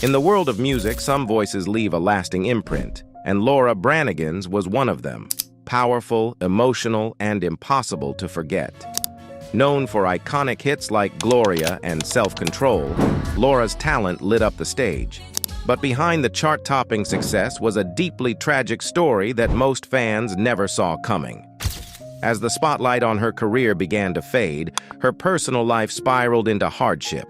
In the world of music, some voices leave a lasting imprint, and Laura Branigan's was one of them. Powerful, emotional, and impossible to forget. Known for iconic hits like Gloria and Self-Control, Laura's talent lit up the stage. But behind the chart-topping success was a deeply tragic story that most fans never saw coming. As the spotlight on her career began to fade, her personal life spiraled into hardship.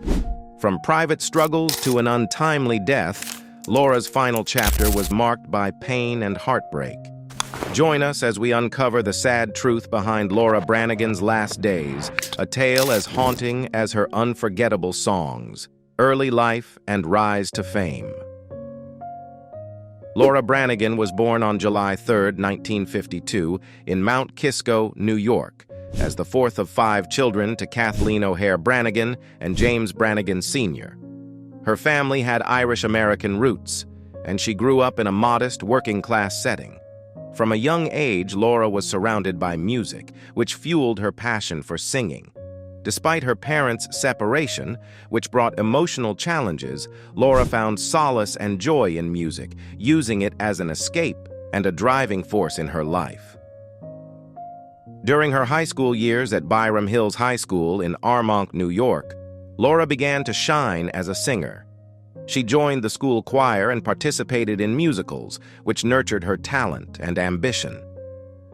From private struggles to an untimely death, Laura's final chapter was marked by pain and heartbreak. Join us as we uncover the sad truth behind Laura Branigan's last days, a tale as haunting as her unforgettable songs, early life and rise to fame. Laura Branigan was born on July 3, 1952, in Mount Kisco, New York, as the fourth of 5 children to Kathleen O'Hare Branigan and James Branigan Sr. Her family had Irish-American roots, and she grew up in a modest, working-class setting. From a young age, Laura was surrounded by music, which fueled her passion for singing. Despite her parents' separation, which brought emotional challenges, Laura found solace and joy in music, using it as an escape and a driving force in her life. During her high school years at Byram Hills High School in Armonk, New York, Laura began to shine as a singer. She joined the school choir and participated in musicals, which nurtured her talent and ambition.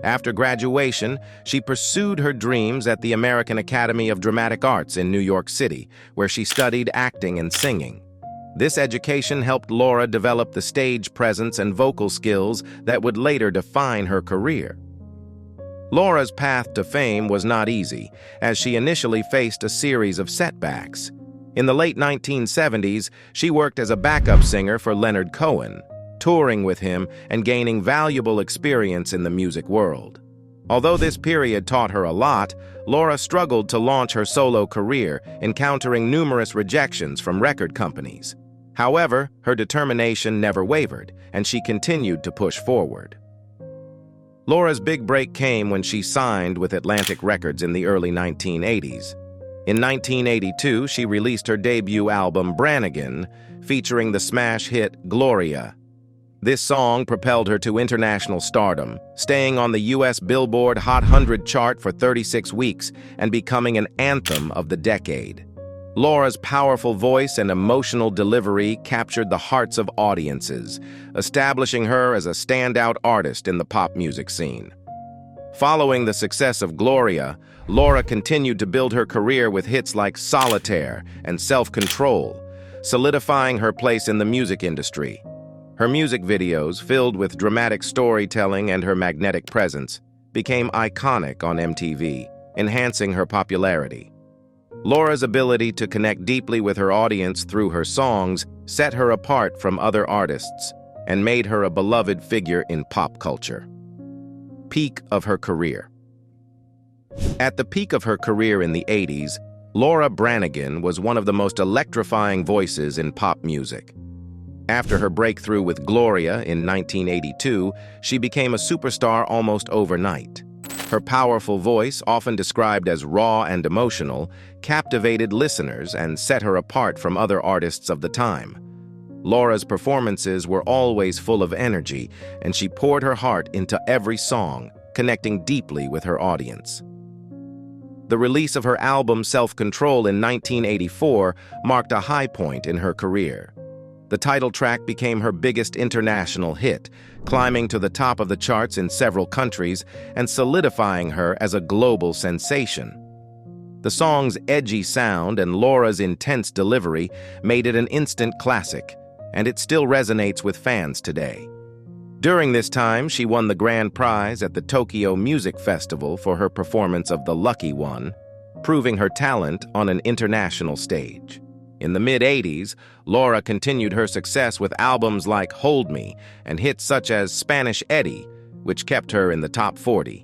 After graduation, she pursued her dreams at the American Academy of Dramatic Arts in New York City, where she studied acting and singing. This education helped Laura develop the stage presence and vocal skills that would later define her career. Laura's path to fame was not easy, as she initially faced a series of setbacks. In the late 1970s, she worked as a backup singer for Leonard Cohen, touring with him and gaining valuable experience in the music world. Although this period taught her a lot, Laura struggled to launch her solo career, encountering numerous rejections from record companies. However, her determination never wavered, and she continued to push forward. Laura's big break came when she signed with Atlantic Records in the early 1980s. In 1982, she released her debut album, Branigan, featuring the smash hit Gloria. This song propelled her to international stardom, staying on the U.S. Billboard Hot 100 chart for 36 weeks and becoming an anthem of the decade. Laura's powerful voice and emotional delivery captured the hearts of audiences, establishing her as a standout artist in the pop music scene. Following the success of Gloria, Laura continued to build her career with hits like Solitaire and Self-Control, solidifying her place in the music industry. Her music videos, filled with dramatic storytelling and her magnetic presence, became iconic on MTV, enhancing her popularity. Laura's ability to connect deeply with her audience through her songs set her apart from other artists and made her a beloved figure in pop culture. Peak of her career. At the peak of her career in the 80s, Laura Branigan was one of the most electrifying voices in pop music. After her breakthrough with Gloria in 1982, she became a superstar almost overnight. Her powerful voice, often described as raw and emotional, captivated listeners and set her apart from other artists of the time. Laura's performances were always full of energy, and she poured her heart into every song, connecting deeply with her audience. The release of her album Self-Control in 1984 marked a high point in her career. The title track became her biggest international hit, climbing to the top of the charts in several countries and solidifying her as a global sensation. The song's edgy sound and Laura's intense delivery made it an instant classic, and it still resonates with fans today. During this time, she won the grand prize at the Tokyo Music Festival for her performance of The Lucky One, proving her talent on an international stage. In the mid-80s, Laura continued her success with albums like Hold Me and hits such as Spanish Eddie, which kept her in the top 40.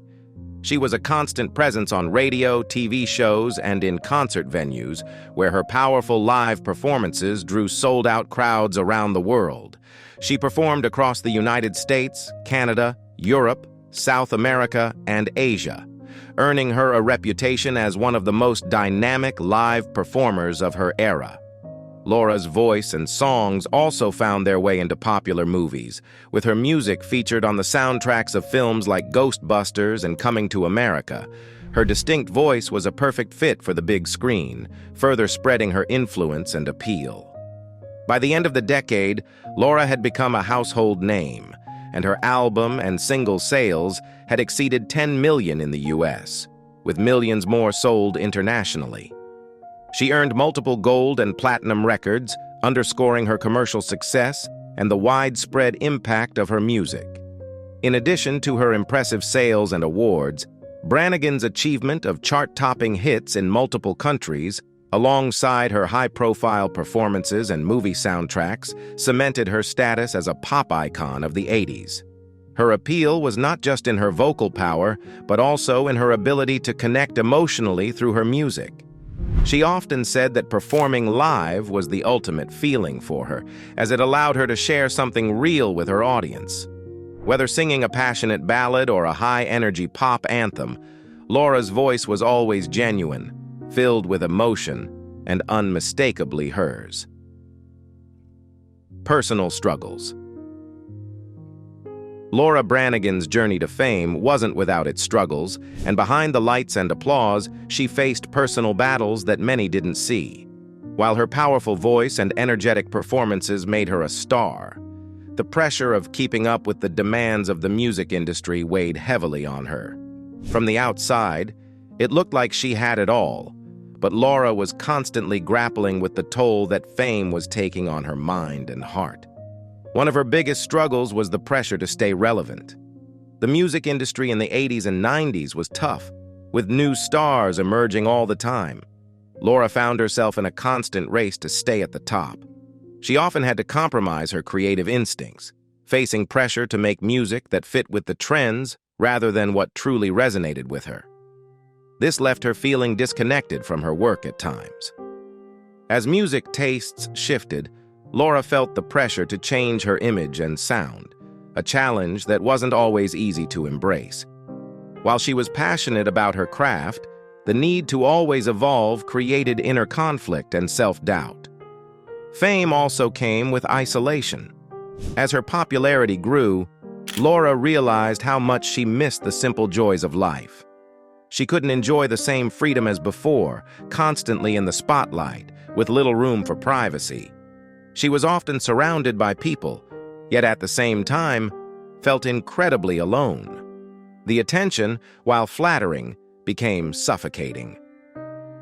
She was a constant presence on radio, TV shows, and in concert venues, where her powerful live performances drew sold-out crowds around the world. She performed across the United States, Canada, Europe, South America, and Asia, earning her a reputation as one of the most dynamic live performers of her era. Laura's voice and songs also found their way into popular movies, with her music featured on the soundtracks of films like Ghostbusters and Coming to America. Her distinct voice was a perfect fit for the big screen, further spreading her influence and appeal. By the end of the decade, Laura had become a household name, and her album and single sales had exceeded 10 million in the US, with millions more sold internationally. She earned multiple gold and platinum records, underscoring her commercial success and the widespread impact of her music. In addition to her impressive sales and awards, Branigan's achievement of chart-topping hits in multiple countries, alongside her high-profile performances and movie soundtracks, cemented her status as a pop icon of the 80s. Her appeal was not just in her vocal power, but also in her ability to connect emotionally through her music. She often said that performing live was the ultimate feeling for her, as it allowed her to share something real with her audience. Whether singing a passionate ballad or a high-energy pop anthem, Laura's voice was always genuine, filled with emotion, and unmistakably hers. Personal struggles. Laura Branigan's journey to fame wasn't without its struggles, and behind the lights and applause, she faced personal battles that many didn't see. While her powerful voice and energetic performances made her a star, the pressure of keeping up with the demands of the music industry weighed heavily on her. From the outside, it looked like she had it all, but Laura was constantly grappling with the toll that fame was taking on her mind and heart. One of her biggest struggles was the pressure to stay relevant. The music industry in the 80s and 90s was tough, with new stars emerging all the time. Laura found herself in a constant race to stay at the top. She often had to compromise her creative instincts, facing pressure to make music that fit with the trends rather than what truly resonated with her. This left her feeling disconnected from her work at times. As music tastes shifted, Laura felt the pressure to change her image and sound, a challenge that wasn't always easy to embrace. While she was passionate about her craft, the need to always evolve created inner conflict and self-doubt. Fame also came with isolation. As her popularity grew, Laura realized how much she missed the simple joys of life. She couldn't enjoy the same freedom as before, constantly in the spotlight, with little room for privacy. She was often surrounded by people, yet at the same time, felt incredibly alone. The attention, while flattering, became suffocating.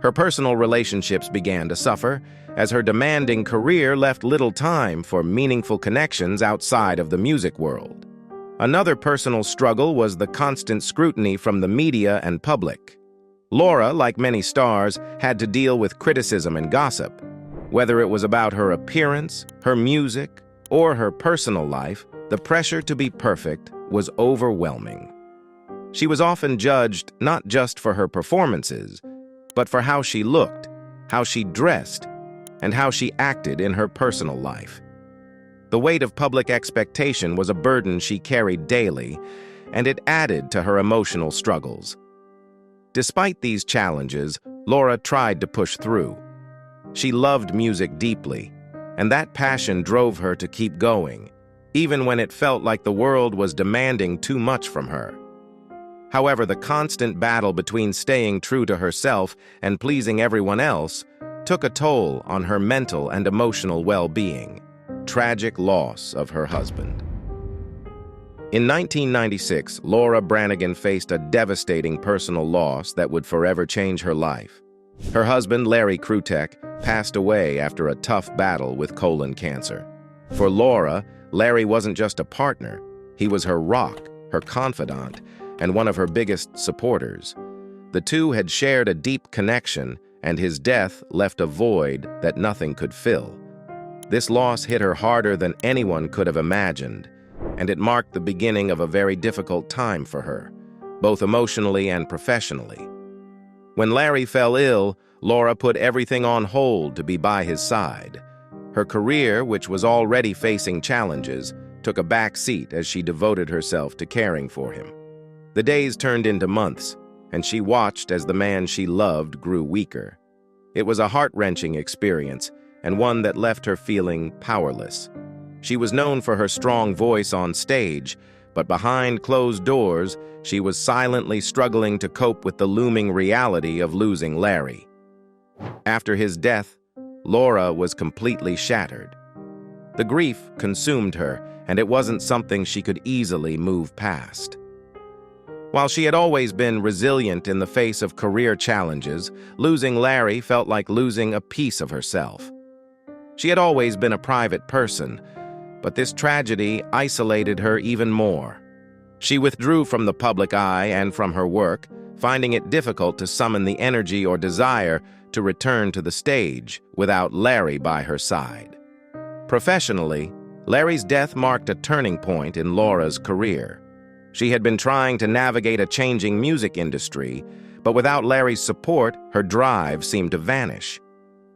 Her personal relationships began to suffer, as her demanding career left little time for meaningful connections outside of the music world. Another personal struggle was the constant scrutiny from the media and public. Laura, like many stars, had to deal with criticism and gossip. Whether it was about her appearance, her music, or her personal life, the pressure to be perfect was overwhelming. She was often judged not just for her performances, but for how she looked, how she dressed, and how she acted in her personal life. The weight of public expectation was a burden she carried daily, and it added to her emotional struggles. Despite these challenges, Laura tried to push through. She loved music deeply, and that passion drove her to keep going, even when it felt like the world was demanding too much from her. However, the constant battle between staying true to herself and pleasing everyone else took a toll on her mental and emotional well-being. Tragic loss of her husband. In 1996, Laura Branigan faced a devastating personal loss that would forever change her life. Her husband, Larry Krutek, passed away after a tough battle with colon cancer. For Laura, Larry wasn't just a partner. He was her rock, her confidant, and one of her biggest supporters. The two had shared a deep connection, and his death left a void that nothing could fill. This loss hit her harder than anyone could have imagined, and it marked the beginning of a very difficult time for her, both emotionally and professionally. When Larry fell ill, Laura put everything on hold to be by his side. Her career, which was already facing challenges, took a back seat as she devoted herself to caring for him. The days turned into months, and she watched as the man she loved grew weaker. It was a heart-wrenching experience, and one that left her feeling powerless. She was known for her strong voice on stage, but behind closed doors, she was silently struggling to cope with the looming reality of losing Larry. After his death, Laura was completely shattered. The grief consumed her, and it wasn't something she could easily move past. While she had always been resilient in the face of career challenges, losing Larry felt like losing a piece of herself. She had always been a private person, but this tragedy isolated her even more. She withdrew from the public eye and from her work, finding it difficult to summon the energy or desire to return to the stage without Larry by her side. Professionally, Larry's death marked a turning point in Laura's career. She had been trying to navigate a changing music industry, but without Larry's support, her drive seemed to vanish.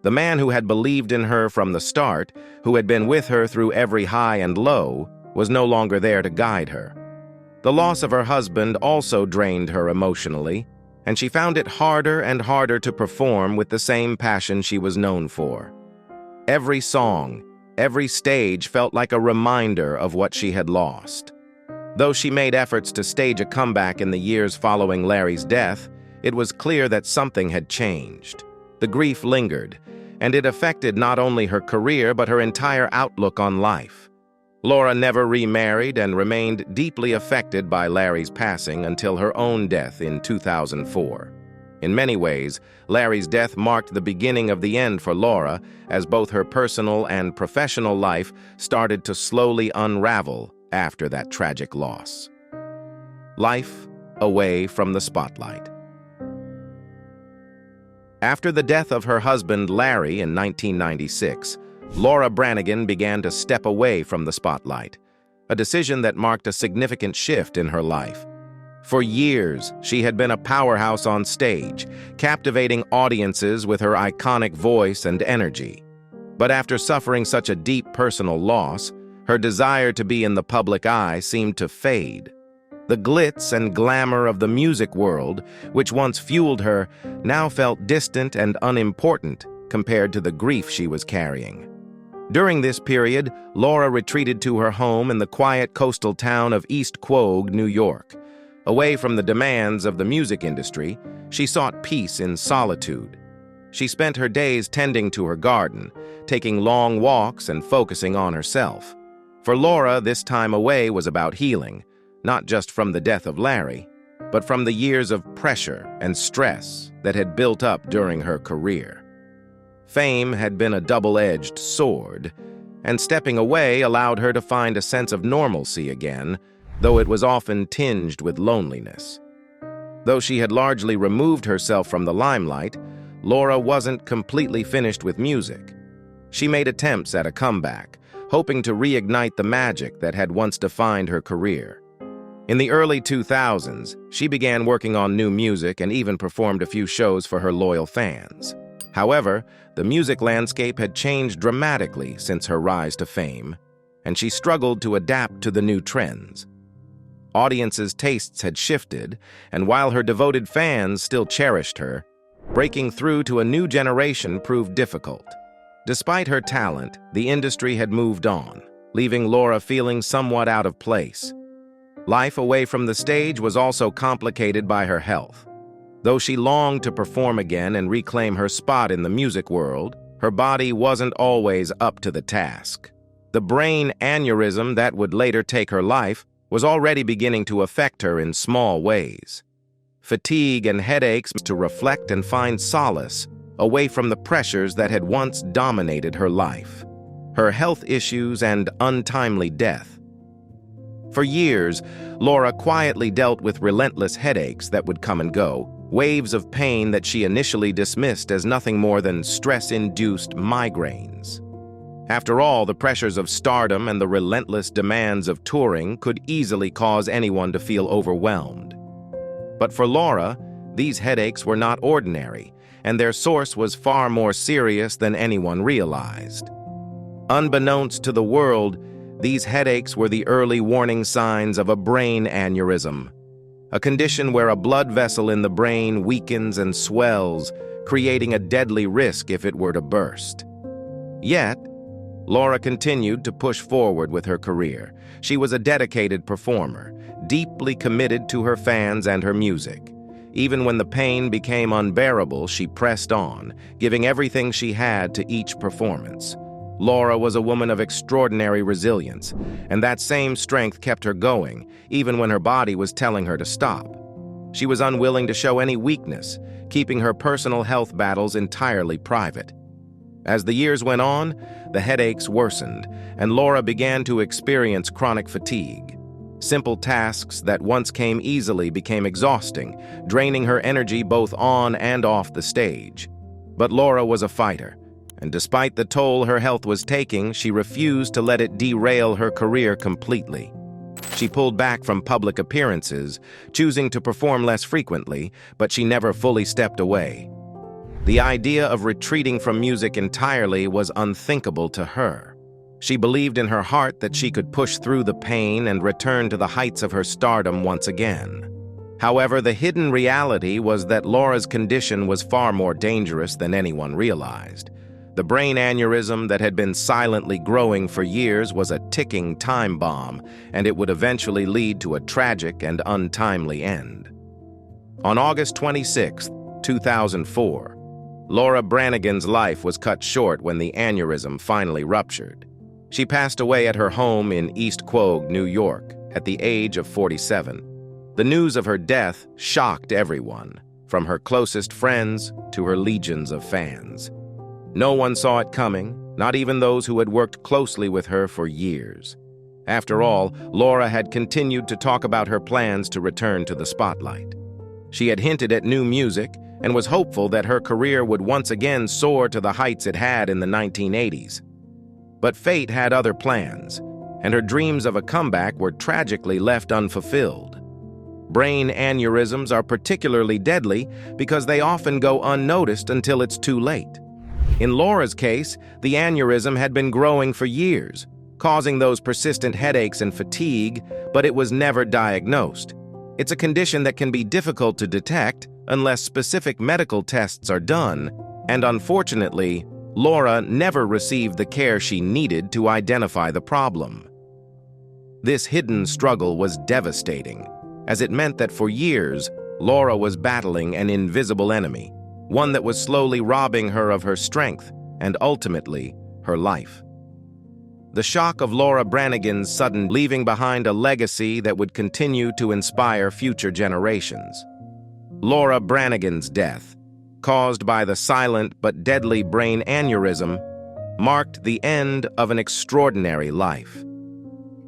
The man who had believed in her from the start, who had been with her through every high and low, was no longer there to guide her. The loss of her husband also drained her emotionally, and she found it harder and harder to perform with the same passion she was known for. Every song, every stage felt like a reminder of what she had lost. Though she made efforts to stage a comeback in the years following Larry's death, it was clear that something had changed. The grief lingered, and it affected not only her career but her entire outlook on life. Laura never remarried and remained deeply affected by Larry's passing until her own death in 2004. In many ways, Larry's death marked the beginning of the end for Laura, as both her personal and professional life started to slowly unravel after that tragic loss. Life away from the spotlight. After the death of her husband Larry in 1996, Laura Branigan began to step away from the spotlight, a decision that marked a significant shift in her life. For years, she had been a powerhouse on stage, captivating audiences with her iconic voice and energy. But after suffering such a deep personal loss, her desire to be in the public eye seemed to fade. The glitz and glamour of the music world, which once fueled her, now felt distant and unimportant compared to the grief she was carrying. During this period, Laura retreated to her home in the quiet coastal town of East Quogue, New York. Away from the demands of the music industry, she sought peace in solitude. She spent her days tending to her garden, taking long walks and focusing on herself. For Laura, this time away was about healing, not just from the death of Larry, but from the years of pressure and stress that had built up during her career. Fame had been a double-edged sword, and stepping away allowed her to find a sense of normalcy again, though it was often tinged with loneliness. Though she had largely removed herself from the limelight, Laura wasn't completely finished with music. She made attempts at a comeback, hoping to reignite the magic that had once defined her career. In the early 2000s, she began working on new music and even performed a few shows for her loyal fans. However, the music landscape had changed dramatically since her rise to fame, and she struggled to adapt to the new trends. Audiences' tastes had shifted, and while her devoted fans still cherished her, breaking through to a new generation proved difficult. Despite her talent, the industry had moved on, leaving Laura feeling somewhat out of place. Life away from the stage was also complicated by her health. Though she longed to perform again and reclaim her spot in the music world, her body wasn't always up to the task. The brain aneurysm that would later take her life was already beginning to affect her in small ways. Fatigue and headaches to reflect and find solace away from the pressures that had once dominated her life. Her health issues and untimely death. For years, Laura quietly dealt with relentless headaches that would come and go, waves of pain that she initially dismissed as nothing more than stress-induced migraines. After all, the pressures of stardom and the relentless demands of touring could easily cause anyone to feel overwhelmed. But for Laura, these headaches were not ordinary, and their source was far more serious than anyone realized. Unbeknownst to the world, these headaches were the early warning signs of a brain aneurysm, a condition where a blood vessel in the brain weakens and swells, creating a deadly risk if it were to burst. Yet, Laura continued to push forward with her career. She was a dedicated performer, deeply committed to her fans and her music. Even when the pain became unbearable, she pressed on, giving everything she had to each performance. Laura was a woman of extraordinary resilience, and that same strength kept her going, even when her body was telling her to stop. She was unwilling to show any weakness, keeping her personal health battles entirely private. As the years went on, the headaches worsened, and Laura began to experience chronic fatigue. Simple tasks that once came easily became exhausting, draining her energy both on and off the stage. But Laura was a fighter, and despite the toll her health was taking, she refused to let it derail her career completely. She pulled back from public appearances, choosing to perform less frequently, but she never fully stepped away. The idea of retreating from music entirely was unthinkable to her. She believed in her heart that she could push through the pain and return to the heights of her stardom once again. However, the hidden reality was that Laura's condition was far more dangerous than anyone realized. The brain aneurysm that had been silently growing for years was a ticking time bomb, and it would eventually lead to a tragic and untimely end. On August 26, 2004, Laura Branigan's life was cut short when the aneurysm finally ruptured. She passed away at her home in East Quogue, New York, at the age of 47. The news of her death shocked everyone, from her closest friends to her legions of fans. No one saw it coming, not even those who had worked closely with her for years. After all, Laura had continued to talk about her plans to return to the spotlight. She had hinted at new music and was hopeful that her career would once again soar to the heights it had in the 1980s. But fate had other plans, and her dreams of a comeback were tragically left unfulfilled. Brain aneurysms are particularly deadly because they often go unnoticed until it's too late. In Laura's case, the aneurysm had been growing for years, causing those persistent headaches and fatigue, but it was never diagnosed. It's a condition that can be difficult to detect unless specific medical tests are done, and unfortunately, Laura never received the care she needed to identify the problem. This hidden struggle was devastating, as it meant that for years, Laura was battling an invisible enemy, one that was slowly robbing her of her strength and ultimately her life. The shock of Laura Branigan's sudden leaving behind a legacy that would continue to inspire future generations. Laura Branigan's death, caused by the silent but deadly brain aneurysm, marked the end of an extraordinary life.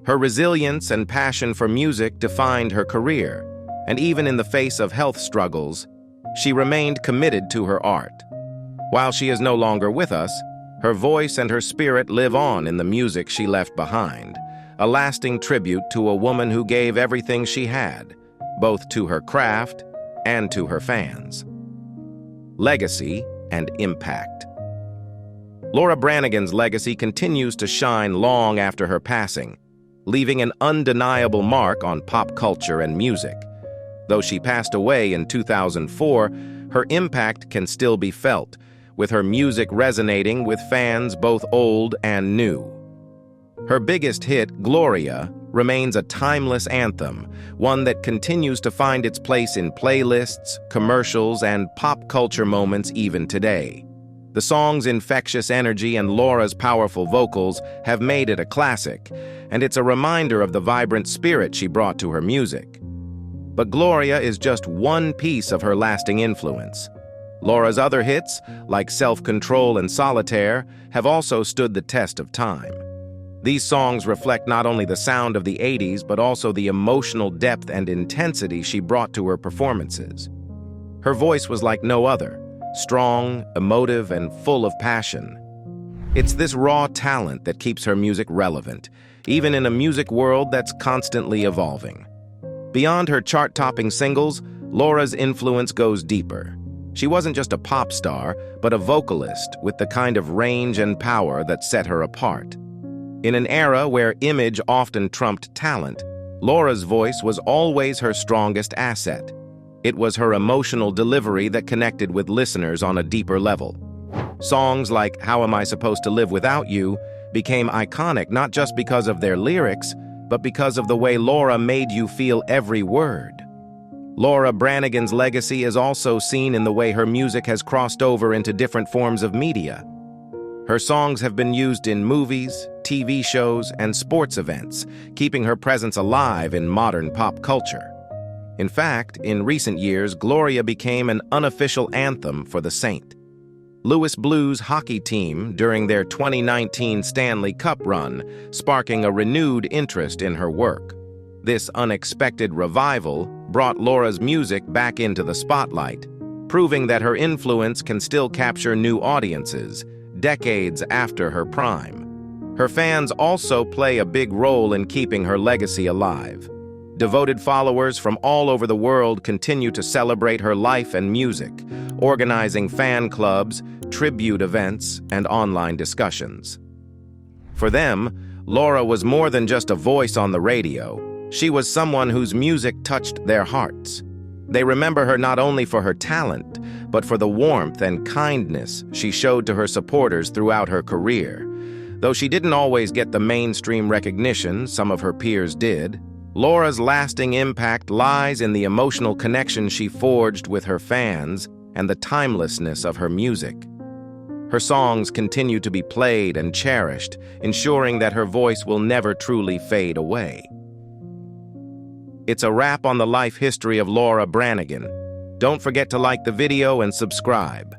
Her resilience and passion for music defined her career, and even in the face of health struggles, she remained committed to her art. While she is no longer with us, her voice and her spirit live on in the music she left behind, a lasting tribute to a woman who gave everything she had, both to her craft and to her fans. Legacy and impact. Laura Branigan's legacy continues to shine long after her passing, leaving an undeniable mark on pop culture and music. Though she passed away in 2004, her impact can still be felt, with her music resonating with fans both old and new. Her biggest hit, Gloria, remains a timeless anthem, one that continues to find its place in playlists, commercials, and pop culture moments even today. The song's infectious energy and Laura's powerful vocals have made it a classic, and it's a reminder of the vibrant spirit she brought to her music. But Gloria is just one piece of her lasting influence. Laura's other hits, like Self-Control and Solitaire, have also stood the test of time. These songs reflect not only the sound of the 80s, but also the emotional depth and intensity she brought to her performances. Her voice was like no other, strong, emotive, and full of passion. It's this raw talent that keeps her music relevant, even in a music world that's constantly evolving. Beyond her chart-topping singles, Laura's influence goes deeper. She wasn't just a pop star, but a vocalist with the kind of range and power that set her apart. In an era where image often trumped talent, Laura's voice was always her strongest asset. It was her emotional delivery that connected with listeners on a deeper level. Songs like How Am I Supposed to Live Without You became iconic not just because of their lyrics, but because of the way Laura made you feel every word. Laura Branigan's legacy is also seen in the way her music has crossed over into different forms of media. Her songs have been used in movies, TV shows, and sports events, keeping her presence alive in modern pop culture. In fact, in recent years, Gloria became an unofficial anthem for the St. Louis Blues hockey team during their 2019 Stanley Cup run, sparking a renewed interest in her work. This unexpected revival brought Laura's music back into the spotlight, proving that her influence can still capture new audiences decades after her prime. Her fans also play a big role in keeping her legacy alive. Devoted followers from all over the world continue to celebrate her life and music, organizing fan clubs, tribute events, and online discussions. For them, Laura was more than just a voice on the radio. She was someone whose music touched their hearts. They remember her not only for her talent, but for the warmth and kindness she showed to her supporters throughout her career. Though she didn't always get the mainstream recognition some of her peers did, Laura's lasting impact lies in the emotional connection she forged with her fans and the timelessness of her music. Her songs continue to be played and cherished, ensuring that her voice will never truly fade away. It's a wrap on the life history of Laura Branigan. Don't forget to like the video and subscribe.